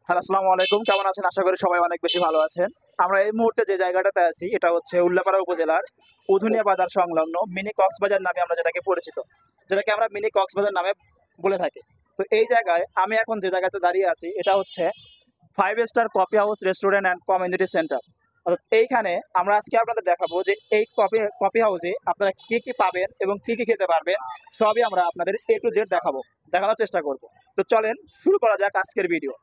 Hello, আসসালামু আলাইকুম। কেমন আছেন? আশা করি সবাই অনেক বেশি ভালো আছেন। আমরা এই মুহূর্তে যে জায়গাটাতে আছি এটা হচ্ছে উল্লাপাড়া উপজেলার উধুনিয়া বাজার সংলগ্ন মিনি কক্সবাজার নামে আমরা যেটাকে পরিচিত। যেটাকে আমরা মিনি কক্সবাজার নামে বলে থাকি। তো এই জায়গায় আমি এখন যে জায়গাতে দাঁড়িয়ে আছি এটা হচ্ছে 5 star coffee house restaurant and community centre. অর্থাৎ এইখানে আমরা আজকে আপনাদের দেখাবো যে এই কফি হাউসে আপনারা কি পাবেন এবং কি খেতে পারবেন সবই আমরা আপনাদের A to Z দেখানোর চেষ্টা করব। তো চলেন শুরু করা যাক আজকের ভিডিও।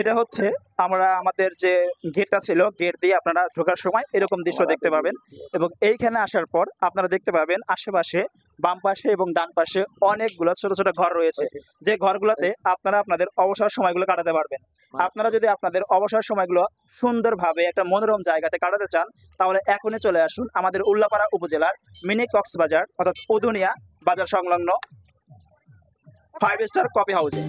এটা হচ্ছে আমরা আমাদের যে গেটটা ছিল, গেট দিয়ে আপনারা ঢোকার সময় এরকম দৃশ্য দেখতে পাবেন এবং এইখানে আসার পর আপনারা দেখতে পাবেন আশেপাশে বাম পাশে এবং ডান পাশে অনেকগুলো ছোট ছোট ঘর রয়েছে, যে ঘরগুলোতে আপনারা আপনাদের অবসর সময়গুলো কাটাতে পারবেন। আপনারা যদি আপনাদের অবসর সময়গুলো সুন্দরভাবে একটা মনোরম জায়গাতে কাটাতে চান তাহলে এখনই চলে আসুন আমাদের উল্লাপাড়া উপজেলার মিনি কক্সবাজার অর্থাৎ উদুনিয়া বাজার সংলগ্ন 5 স্টার কফি হাউসে।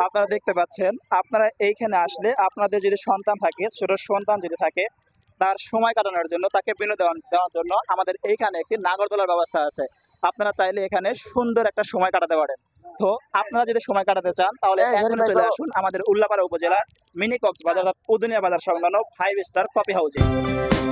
আপনারা দেখতে পাচ্ছেন, আপনারা এইখানে আসলে আপনাদের যদি সন্তান থাকে, ছোট সন্তান যদি থাকে, তার সময় কাটানোর জন্য তাকে বিনোদন দেওয়ার জন্য আমাদের এইখানে একটি নাগরদোলার ব্যবস্থা আছে। আপনারা চাইলে এখানে সুন্দর একটা সময় কাটাতে পারেন। তো আপনারা যদি সময় কাটাতে চান তাহলে এখনই চলে আসুন আমাদের উল্লাপাড়া উপজেলার মিনি কক্সবাজার অর্থাৎ উদুনিয়া বাজার সংলগ্ন 5 স্টার কফি হাউসে।